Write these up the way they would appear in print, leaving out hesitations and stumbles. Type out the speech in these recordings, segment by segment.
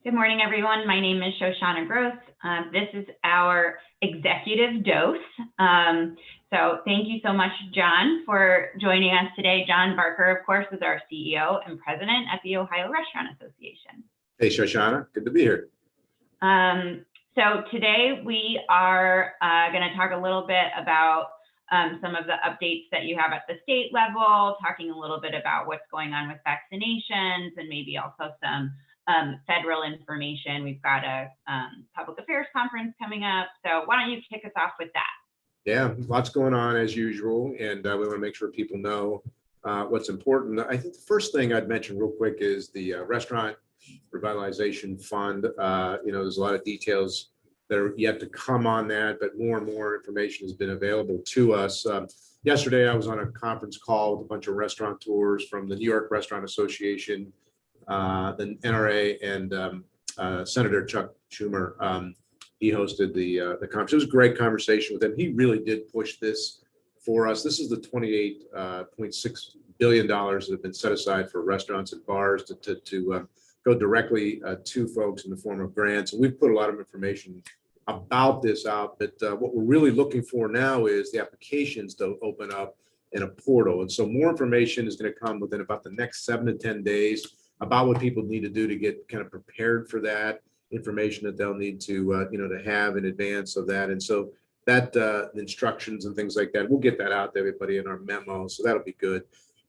Good morning, everyone. My name is Shoshanna Gross. This is our executive dose. So thank you so much, John, for joining us today. John Barker, of course, is our CEO and president at the Ohio Restaurant Association. Hey, Shoshanna, good to be here. So today we are going to talk a little bit about some of the updates that you have at the state level, talking a little bit about what's going on with vaccinations and maybe also some federal information. We've got a public affairs conference coming up. So why don't you kick us off with that? Yeah, lots going on as usual. And we want to make sure people know what's important. I think the first thing I'd mention real quick is the Restaurant Revitalization Fund. There's a lot of details that are yet to come on that, but more and more information has been available to us. Yesterday, I was on a conference call with a bunch of restaurateurs from the New York Restaurant Association, the NRA, and Senator Chuck Schumer. He hosted the conference. It was a great conversation with him. He really did push this for us. This is the $28.6 billion that have been set aside for restaurants and bars to go directly to folks in the form of grants. And we've put a lot of information about this out, but what we're really looking for now is the applications to open up in a portal. And so more information is going to come within about the next 7 to 10 days about what people need to do to get kind of prepared for that information that they'll need to to have in advance of that. And so that instructions and things like that, we'll get that out to everybody in our memo. So that'll be good.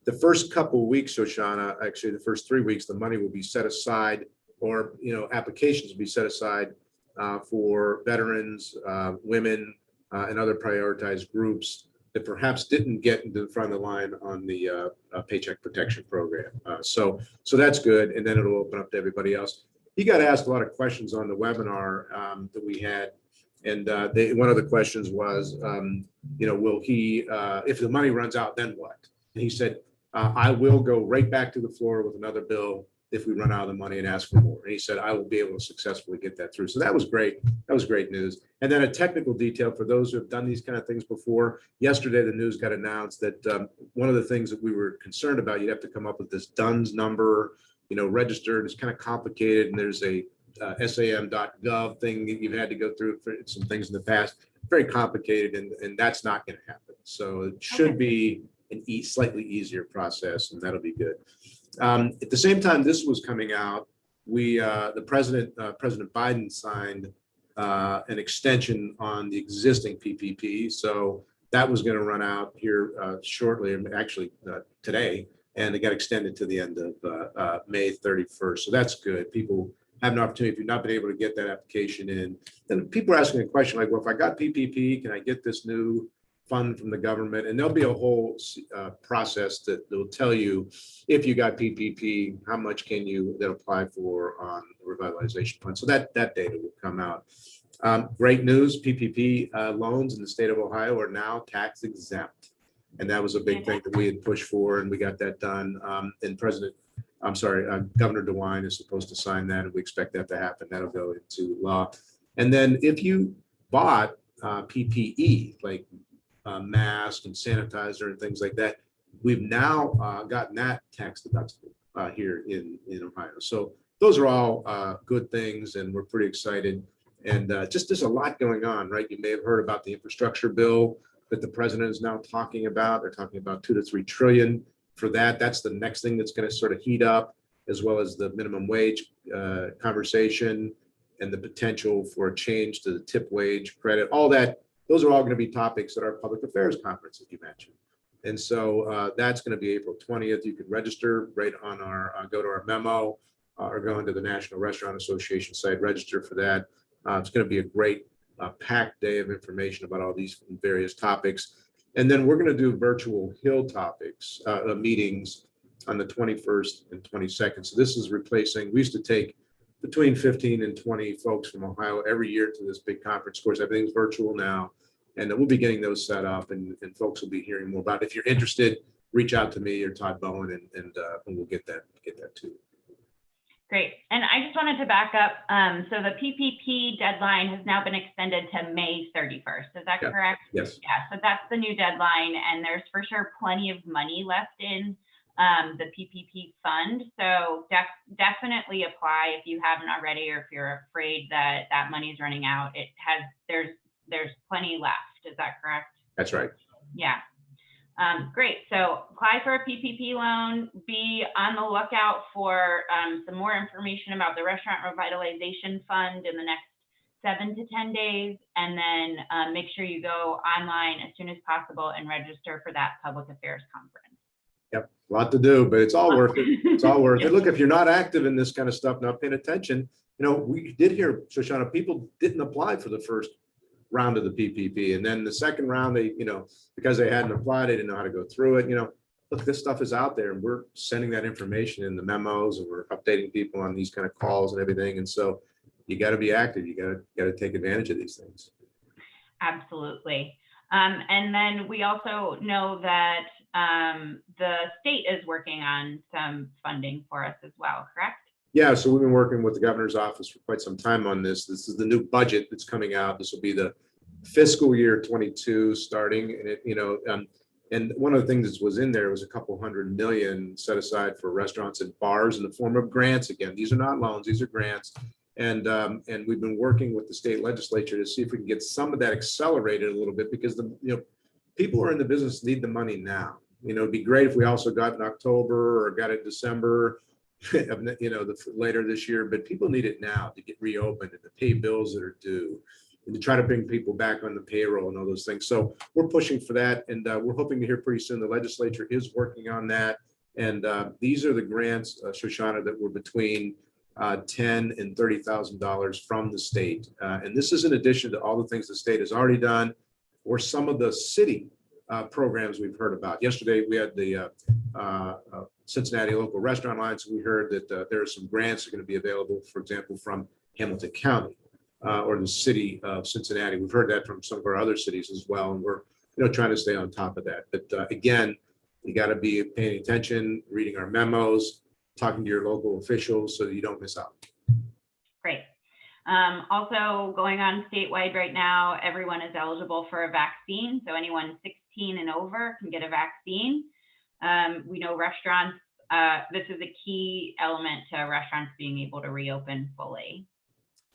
The first couple of weeks, Shoshanna, actually the first 3 weeks, the money will be set aside, or applications will be set aside for veterans, women, and other prioritized groups that perhaps didn't get into the front of the line on the Paycheck Protection Program. So that's good, and then it'll open up to everybody else. You got asked a lot of questions on the webinar that we had, and one of the questions was, will he, if the money runs out, then what? And he said, I will go right back to the floor with another bill if we run out of the money and ask for more. And he said, I will be able to successfully get that through. So that was great. That was great news. And then a technical detail for those who have done these kind of things before. Yesterday, the news got announced that one of the things that we were concerned about, you'd have to come up with this DUNS number, registered. It's kind of complicated. And there's a sam.gov thing that you've had to go through for some things in the past. Very complicated, and that's not going to happen. So it should be an slightly easier process, and that'll be good. At the same time this was coming out, President Biden signed an extension on the existing PPP. So that was going to run out here shortly, actually today, and it got extended to the end of May 31st. So that's good. People have an opportunity. If you've not been able to get that application in, then people are asking a question like, well, if I got PPP, can I get this new fund from the government? And there'll be a whole process that will tell you if you got PPP, how much can you then apply for on the revitalization fund. So that data will come out. Great news, PPP loans in the state of Ohio are now tax exempt. And that was a big thing that we had pushed for, and we got that done. And Governor DeWine is supposed to sign that, and we expect that to happen. That'll go into law. And then if you bought PPE, like mask and sanitizer and things like that, we've now gotten that tax deductible here in Ohio. So those are all good things, and we're pretty excited. And just there's a lot going on, right? You may have heard about the infrastructure bill that the president is now talking about. They're talking about 2 to 3 trillion for that. That's the next thing that's going to sort of heat up, as well as the minimum wage conversation and the potential for a change to the tip wage credit, all that. Those are all going to be topics at our public affairs conference that you mentioned. And so that's going to be April 20th. You can register right on go to our memo or go into the National Restaurant Association site, register for that. It's going to be a great packed day of information about all these various topics. And then we're going to do virtual Hill topics meetings on the 21st and 22nd. So this is replacing, we used to take between 15 and 20 folks from Ohio every year to this big conference. Of course, everything's virtual now, and we'll be getting those set up, and folks will be hearing more about it. If you're interested, reach out to me or Todd Bowen, and we'll get that too. Great. And I just wanted to back up. So the PPP deadline has now been extended to May 31st. Is that correct? Yes. Yeah. So that's the new deadline, and there's for sure plenty of money left in the PPP fund. So definitely apply if you haven't already, or if you're afraid that that money is running out. There's plenty left. Is that correct? That's right. Yeah. Great. So apply for a PPP loan, be on the lookout for some more information about the Restaurant Revitalization Fund in the next 7 to 10 days, and then make sure you go online as soon as possible and register for that public affairs conference. Yep, a lot to do, but it's all worth it. It's all worth it. Look, if you're not active in this kind of stuff, not paying attention, we did hear, Shoshana, people didn't apply for the first round of the PPP, and then the second round, they, because they hadn't applied, they didn't know how to go through it. Look, this stuff is out there, and we're sending that information in the memos, and we're updating people on these kind of calls and everything. And so, you got to be active. You got to take advantage of these things. Absolutely. And then we also know that the state is working on some funding for us as well, correct? Yeah, so we've been working with the governor's office for quite some time on this. This is the new budget that's coming out. This will be the fiscal year 22 starting, and and one of the things that was in there was a couple $100 million set aside for restaurants and bars in the form of grants. Again, these are not loans; these are grants. And we've been working with the state legislature to see if we can get some of that accelerated a little bit, because people who are in the business need the money now. It'd be great if we also got it in October or got it in December, later this year, but people need it now to get reopened and to pay bills that are due and to try to bring people back on the payroll and all those things. So we're pushing for that, and we're hoping to hear pretty soon. The legislature is working on that. And these are the grants, Shoshana, that were between $10,000 and $30,000 from the state. And this is in addition to all the things the state has already done, or some of the city programs we've heard about. Yesterday, we had the Cincinnati Local Restaurant Alliance. We heard that there are some grants that are going to be available, for example, from Hamilton County or the city of Cincinnati. We've heard that from some of our other cities as well. And we're trying to stay on top of that. But again, you got to be paying attention, reading our memos, talking to your local officials so that you don't miss out. Great. Also going on statewide right now, everyone is eligible for a vaccine. So anyone 16 and over can get a vaccine. We know restaurants, this is a key element to restaurants being able to reopen fully.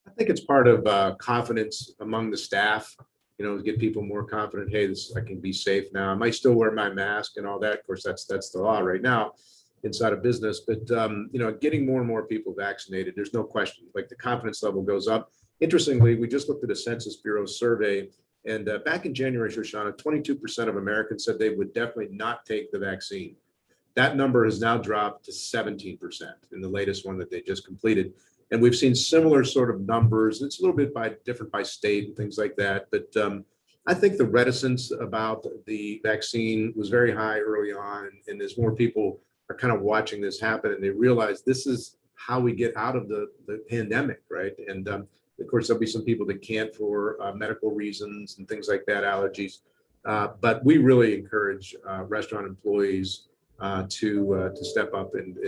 I think it's part of confidence among the staff, to get people more confident. Hey, I can be safe now. I might still wear my mask and all that. Of course, that's the law right now inside of business, but getting more and more people vaccinated, there's no question, like the confidence level goes up. Interestingly, we just looked at a Census Bureau survey, and back in January, Shoshana, 22% of Americans said they would definitely not take the vaccine. That number has now dropped to 17% in the latest one that they just completed. And we've seen similar sort of numbers. It's a little bit different by state and things like that. But I think the reticence about the vaccine was very high early on. And as more people are kind of watching this happen, and they realize this is how we get out of the pandemic, right? And of course, there'll be some people that can't for medical reasons and things like that, allergies. But we really encourage restaurant employees to step up and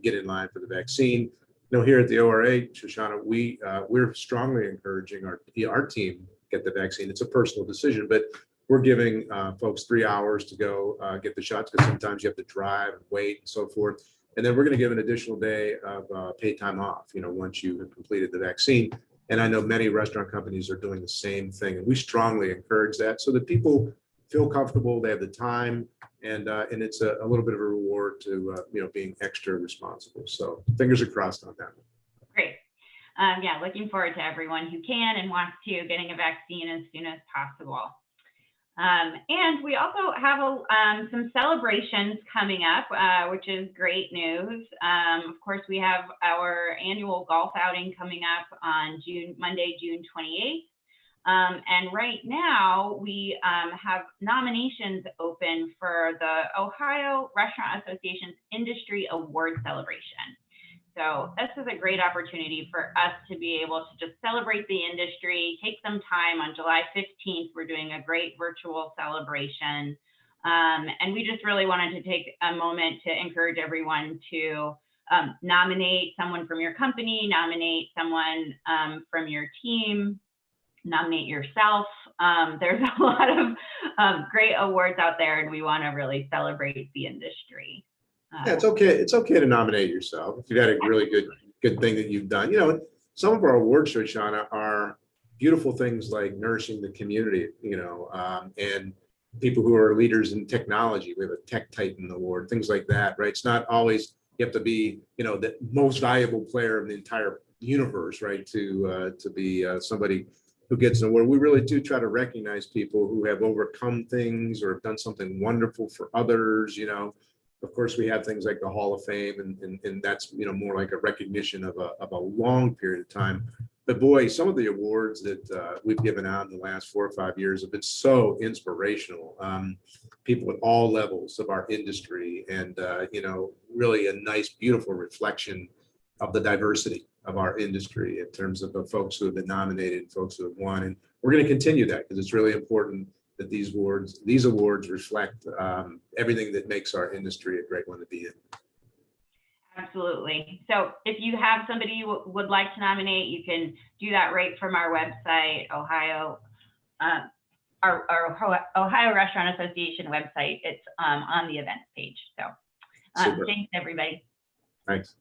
get in line for the vaccine. Here at the ORA, Shoshana, we're strongly encouraging our team get the vaccine. It's a personal decision, but we're giving folks 3 hours to go get the shots, because sometimes you have to drive and wait and so forth. And then we're going to give an additional day of paid time off, once you have completed the vaccine. And I know many restaurant companies are doing the same thing. And we strongly encourage that so that people feel comfortable, they have the time, and it's a little bit of a reward to being extra responsible. So fingers are crossed on that. Great. Yeah, looking forward to everyone who can and wants to getting a vaccine as soon as possible. And we also have some celebrations coming up, which is great news. Of course, we have our annual golf outing coming up on Monday, June 28th. And right now we have nominations open for the Ohio Restaurant Association's Industry Award celebration. So this is a great opportunity for us to be able to just celebrate the industry, take some time. On July 15th, we're doing a great virtual celebration. And we just really wanted to take a moment to encourage everyone to nominate someone from your company, nominate someone from your team, nominate yourself. There's a lot of great awards out there, and we want to really celebrate the industry. Yeah, it's okay. It's okay to nominate yourself if you've had a really good thing that you've done. You know, some of our awards, Shoshanna, are beautiful things like nourishing the community, and people who are leaders in technology. We have a Tech Titan Award, things like that, right? It's not always you have to be, the most valuable player in the entire universe, right? To be somebody who gets an award. We really do try to recognize people who have overcome things or have done something wonderful for others, Of course, we have things like the Hall of Fame, and that's more like a recognition of a long period of time. But boy, some of the awards that we've given out in the last 4 or 5 years have been so inspirational. People at all levels of our industry, and really a nice, beautiful reflection of the diversity of our industry in terms of the folks who have been nominated, folks who have won, and we're going to continue that because it's really important that these awards reflect everything that makes our industry a great one to be in. Absolutely. So if you have somebody you would like to nominate, you can do that right from our website, our Ohio Restaurant Association website. It's on the events page. So thanks, everybody. Thanks.